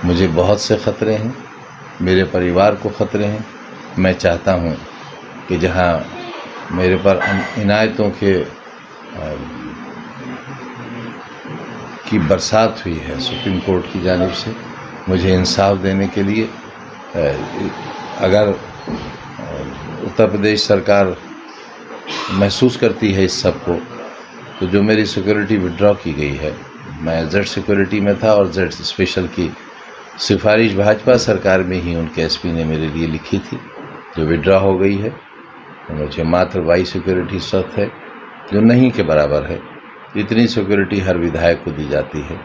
मुझे बहुत से ख़तरे हैं, मेरे परिवार को ख़तरे हैं। मैं चाहता हूँ कि जहाँ मेरे पर इनायतों की बरसात हुई है सुप्रीम कोर्ट की जानिब से, मुझे इंसाफ देने के लिए अगर उत्तर प्रदेश सरकार महसूस करती है इस सब को, तो जो मेरी सिक्योरिटी विड्रॉ की गई है, मैं जेड सिक्योरिटी में था और जेड स्पेशल की सिफारिश भाजपा सरकार में ही उनके एसपी ने मेरे लिए लिखी थी, जो विड्रॉ हो गई है। मुझे मात्र वाई सिक्योरिटी स्वस्थ है, जो नहीं के बराबर है। इतनी सिक्योरिटी हर विधायक को दी जाती है।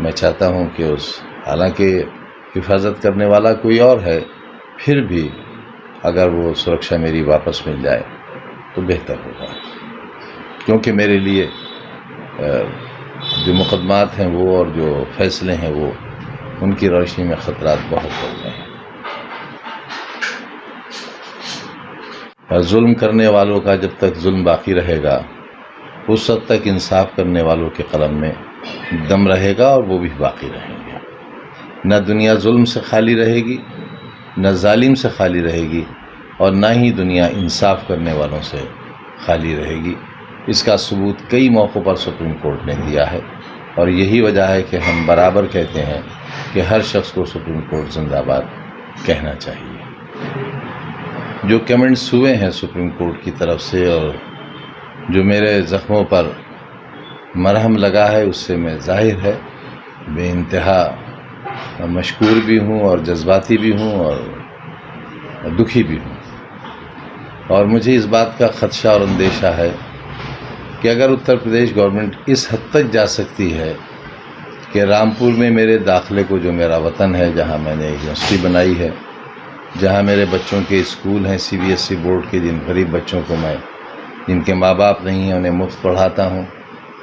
मैं चाहता हूं कि हालांकि हिफाजत करने वाला कोई और है, फिर भी अगर वो सुरक्षा मेरी वापस मिल जाए तो बेहतर होगा, क्योंकि मेरे लिए जो मुकदमात हैं वो और जो फैसले हैं वो, उनकी रोशनी में ख़तरात बहुत बढ़ गए हैं। जुल्म करने वालों का जब तक जुल्म बाकी रहेगा, उस हद तक इंसाफ करने वालों के कलम में दम रहेगा और वो भी बाकी रहेंगे। न दुनिया जुल्म से खाली रहेगी, न जालिम से खाली रहेगी, और न ही दुनिया इंसाफ करने वालों से खाली रहेगी। इसका सबूत कई मौक़ों पर सुप्रीम कोर्ट ने दिया है, और यही वजह है कि हम बराबर कहते हैं कि हर शख्स को सुप्रीम कोर्ट जिंदाबाद कहना चाहिए। जो कमेंट्स हुए हैं सुप्रीम कोर्ट की तरफ से और जो मेरे ज़ख्मों पर मरहम लगा है, उससे मैं ज़ाहिर है बेइंतहा मशकूर भी हूँ और जज्बाती भी हूँ और दुखी भी हूँ। और मुझे इस बात का ख़दशा और अंदेशा है कि अगर उत्तर प्रदेश गवर्नमेंट इस हद तक जा सकती है कि रामपुर में मेरे दाखिले को, जो मेरा वतन है, जहाँ मैंने यूनिवर्सिटी बनाई है, जहाँ मेरे बच्चों के स्कूल हैं CBSE बोर्ड के, जिन गरीब बच्चों को मैं, जिनके माँ बाप नहीं हैं, उन्हें मुफ्त पढ़ाता हूँ,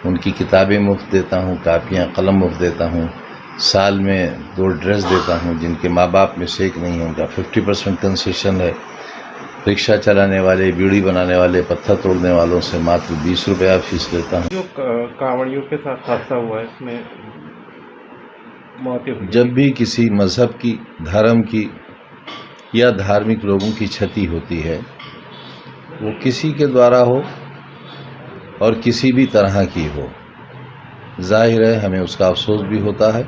उनकी किताबें मुफ्त देता हूँ, कापियाँ कलम मुफ्त देता हूँ, साल में 2 ड्रेस देता हूँ, जिनके माँ बाप में से एक नहीं है उनका 50% कंसेशन है। रिक्शा चलाने वाले, बीड़ी बनाने वाले, पत्थर तोड़ने वालों से मात्र 20 रुपया फीस लेता हूँ। जो कांवड़ियों के साथ हादसा हुआ है, इसमें मौतें हुई, जब भी किसी मज़हब की, धर्म की या धार्मिक लोगों की क्षति होती है, वो किसी के द्वारा हो और किसी भी तरह की हो, जाहिर है हमें उसका अफसोस भी होता है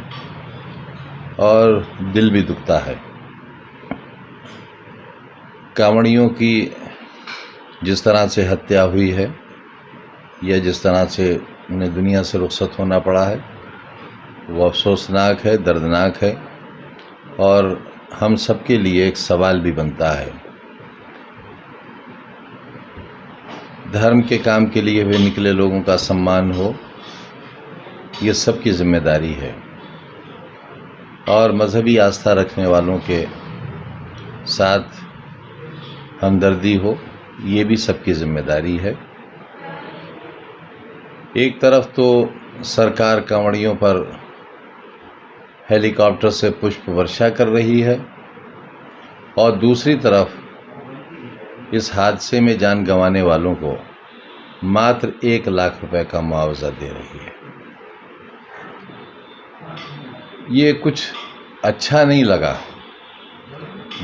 और दिल भी दुखता है। कांवड़ियों की जिस तरह से हत्या हुई है या जिस तरह से उन्हें दुनिया से रुखसत होना पड़ा है, वो अफसोसनाक है, दर्दनाक है, और हम सबके लिए एक सवाल भी बनता है। धर्म के काम के लिए वे निकले लोगों का सम्मान हो, ये सबकी जिम्मेदारी है, और मजहबी आस्था रखने वालों के साथ हमदर्दी हो, ये भी सबकी जिम्मेदारी है। एक तरफ तो सरकार कांवड़ियों पर हेलीकॉप्टर से पुष्प वर्षा कर रही है, और दूसरी तरफ इस हादसे में जान गंवाने वालों को मात्र 1 लाख रुपए का मुआवजा दे रही है। ये कुछ अच्छा नहीं लगा।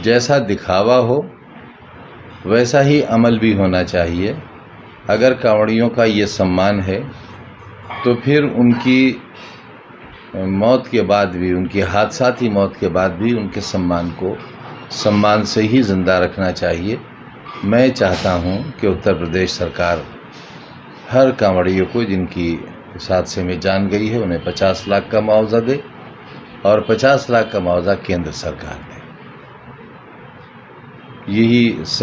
जैसा दिखावा हो वैसा ही अमल भी होना चाहिए। अगर कांवड़ियों का ये सम्मान है, तो फिर उनकी मौत के बाद भी, उनकी हादसाती मौत के बाद भी उनके सम्मान को सम्मान से ही ज़िंदा रखना चाहिए। मैं चाहता हूं कि उत्तर प्रदेश सरकार हर कांवड़ियों को जिनकी इस हादसे में जान गई है, उन्हें 50 लाख का मुआवजा दे, और 50 लाख का मुआवजा केंद्र सरकार दे। यही सही